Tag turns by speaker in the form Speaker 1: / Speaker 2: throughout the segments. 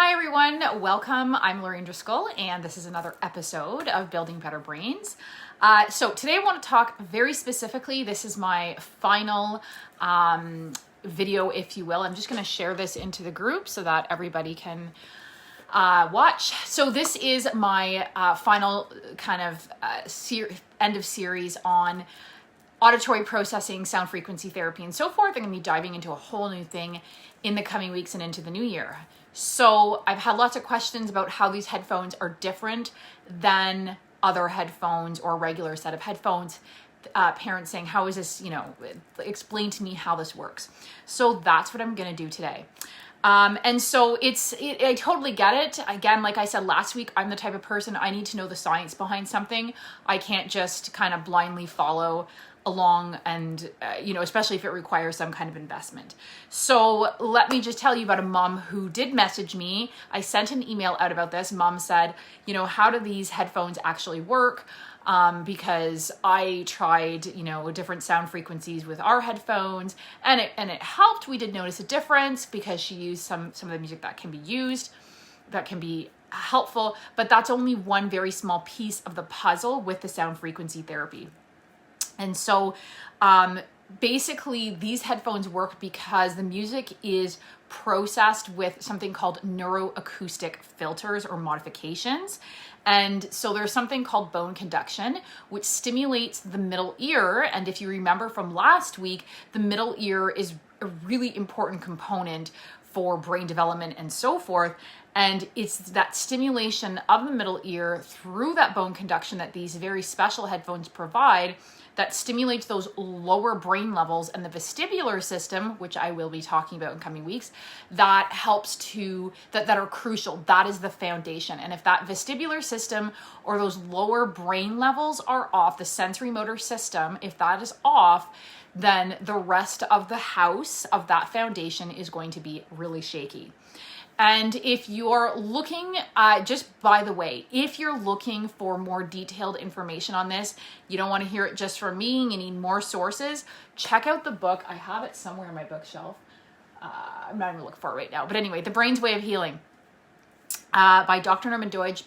Speaker 1: Hi everyone, welcome. I'm Lorraine Driscoll and this is another episode of Building Better Brains. So today I want to talk very specifically, this is my final video, if you will. I'm just going to share this into the group so that everybody can watch. So this is my final kind of end of series on auditory processing, sound frequency therapy, and so forth. I'm going to be diving into a whole new thing in the coming weeks and into the new year. So I've had lots of questions about how these headphones are different than other headphones or a regular set of headphones. Parents saying, how is this, explain to me how this works. So that's what I'm going to do today. And so I totally get it. Again, like I said last week, I'm the type of person, I need to know the science behind something. I can't just kind of blindly follow along and, especially if it requires some kind of investment. So let me just tell you about a mom who did message me. I sent an email out about this. Mom said, how do these headphones actually work? Because I tried, different sound frequencies with our headphones and it helped. We did notice a difference because she used some of the music that can be helpful, but that's only one very small piece of the puzzle with the sound frequency therapy. And so, basically these headphones work because the music is processed with something called neuroacoustic filters or modifications. And so there's something called bone conduction, which stimulates the middle ear. And if you remember from last week, the middle ear is a really important component for brain development and so forth. And it's that stimulation of the middle ear through that bone conduction that these very special headphones provide that stimulates those lower brain levels, and the vestibular system, which I will be talking about in coming weeks, that helps that are crucial. That is the foundation. And if that vestibular system or those lower brain levels are off, the sensory motor system, if that is off, then the rest of the house of that foundation is going to be really shaky. And if you're looking, just by the way, if you're looking for more detailed information on this, you don't want to hear it just from me, you need more sources, check out the book. I have it somewhere on my bookshelf. I'm not going to look for it right now. But anyway, The Brain's Way of Healing by Dr. Norman Doidge,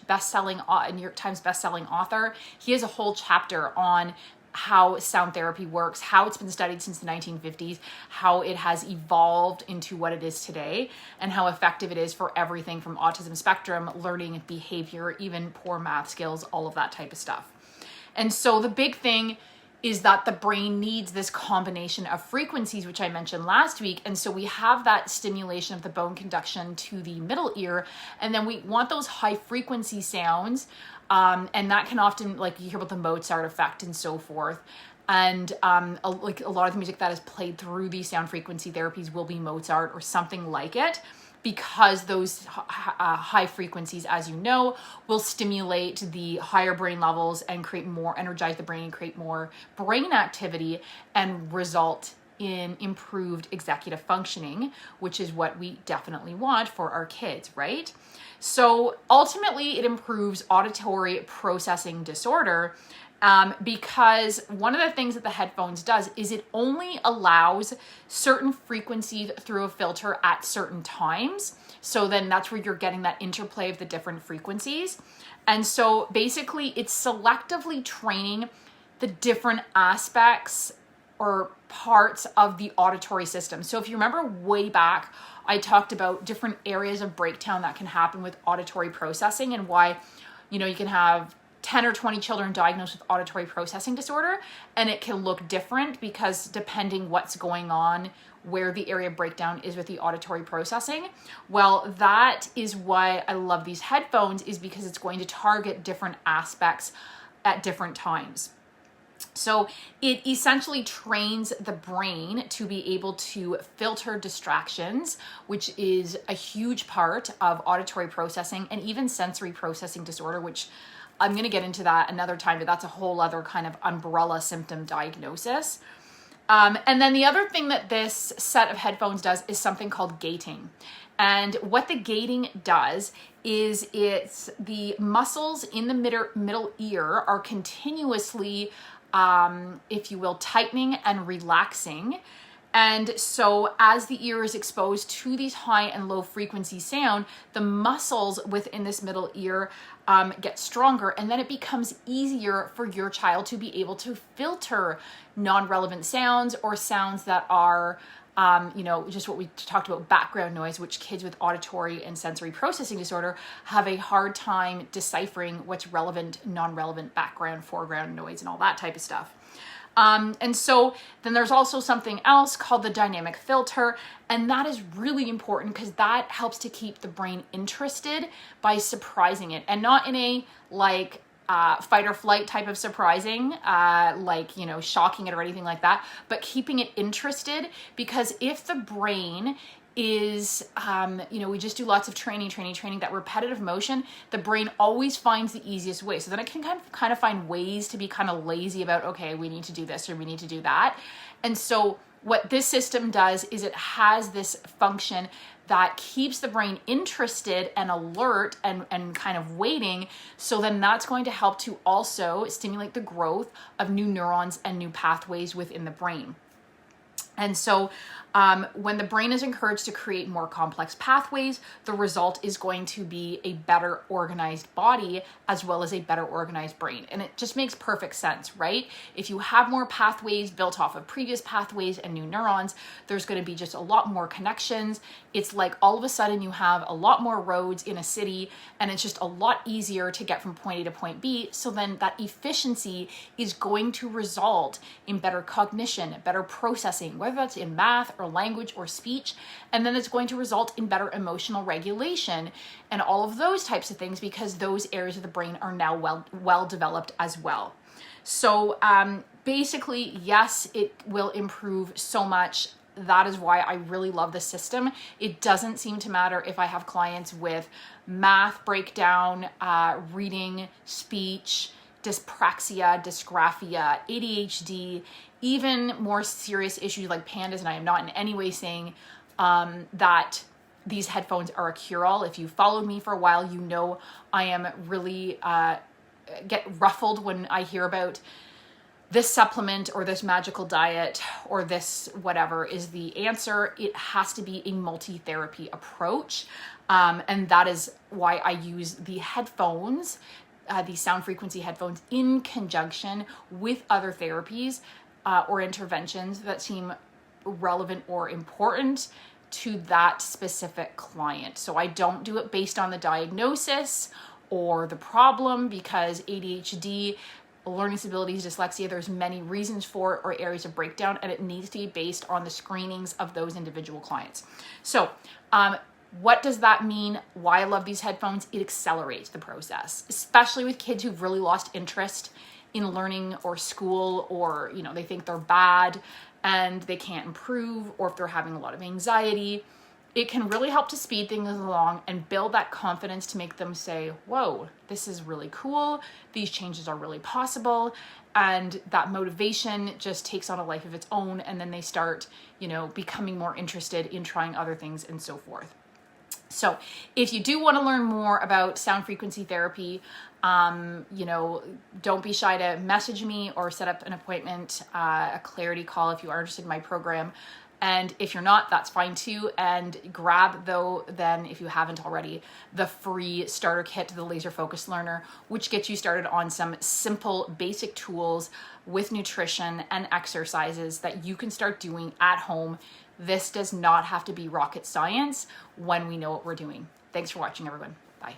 Speaker 1: New York Times bestselling author. He has a whole chapter on how sound therapy works, how it's been studied since the 1950s, how it has evolved into what it is today, and how effective it is for everything from autism spectrum, learning, behavior, even poor math skills, all of that type of stuff. And so the big thing is that the brain needs this combination of frequencies, which I mentioned last week. And so we have that stimulation of the bone conduction to the middle ear, and then we want those high frequency sounds. And that can often, like you hear about the Mozart effect and so forth. And like a lot of the music that is played through these sound frequency therapies will be Mozart or something like it, because those high frequencies, as you know, will stimulate the higher brain levels and energize the brain and create more brain activity and result in improved executive functioning, which is what we definitely want for our kids, right? So ultimately it improves auditory processing disorder because one of the things that the headphones does is it only allows certain frequencies through a filter at certain times. So then that's where you're getting that interplay of the different frequencies. And so basically it's selectively training the different aspects or parts of the auditory system. So if you remember way back, I talked about different areas of breakdown that can happen with auditory processing and why, you can have 10 or 20 children diagnosed with auditory processing disorder, and it can look different because depending what's going on, where the area of breakdown is with the auditory processing. Well, that is why I love these headphones, is because it's going to target different aspects at different times. So it essentially trains the brain to be able to filter distractions, which is a huge part of auditory processing and even sensory processing disorder, which I'm going to get into that another time, but that's a whole other kind of umbrella symptom diagnosis. And then the other thing that this set of headphones does is something called gating. And what the gating does is it's the muscles in the middle ear are continuously if you will, tightening and relaxing And so as the ear is exposed to these high and low frequency sound, the muscles within this middle ear get stronger, and then it becomes easier for your child to be able to filter non-relevant sounds or sounds that are just what we talked about, background noise, which kids with auditory and sensory processing disorder have a hard time deciphering what's relevant, non-relevant background, foreground noise, and all that type of stuff. And so then there's also something else called the dynamic filter, and that is really important because that helps to keep the brain interested by surprising it, and not in a fight or flight type of surprising, shocking it or anything like that, but keeping it interested. Because if the brain is, we just do lots of training, that repetitive motion, the brain always finds the easiest way. So then it can kind of find ways to be kind of lazy about, okay, we need to do this or we need to do that. And so what this system does is it has this function that keeps the brain interested and alert and kind of waiting. So then that's going to help to also stimulate the growth of new neurons and new pathways within the brain. And so when the brain is encouraged to create more complex pathways, the result is going to be a better organized body as well as a better organized brain. And it just makes perfect sense, right? If you have more pathways built off of previous pathways and new neurons, there's going to be just a lot more connections. It's like all of a sudden you have a lot more roads in a city, and it's just a lot easier to get from point A to point B. So then that efficiency is going to result in better cognition, better processing, whether that's in math or language or speech, and then it's going to result in better emotional regulation and all of those types of things, because those areas of the brain are now well developed as well. So basically, yes, it will improve so much. That is why I really love the system. It doesn't seem to matter if I have clients with math breakdown, reading, speech, dyspraxia, dysgraphia, ADHD, even more serious issues like pandas, and I am not in any way saying that these headphones are a cure-all. If you followed me for a while, you know I am really get ruffled when I hear about this supplement or this magical diet or this whatever is the answer. It has to be a multi-therapy approach. And that is why I use the headphones, these sound frequency headphones, in conjunction with other therapies or interventions that seem relevant or important to that specific client. So I don't do it based on the diagnosis or the problem, because ADHD, learning disabilities, dyslexia, there's many reasons for it or areas of breakdown, and it needs to be based on the screenings of those individual clients. So what does that mean? Why I love these headphones? It accelerates the process, especially with kids who've really lost interest in learning or school, or they think they're bad and they can't improve, or if they're having a lot of anxiety. It can really help to speed things along and build that confidence to make them say, whoa, this is really cool. These changes are really possible. And that motivation just takes on a life of its own. And then they start, becoming more interested in trying other things and so forth. So if you do want to learn more about sound frequency therapy, don't be shy to message me or set up an appointment, a clarity call if you are interested in my program. And if you're not, that's fine too. And grab, though, then if you haven't already, the free starter kit to the Laser Focus Learner, which gets you started on some simple basic tools with nutrition and exercises that you can start doing at home. This does not have to be rocket science when we know what we're doing. Thanks for watching, everyone. Bye.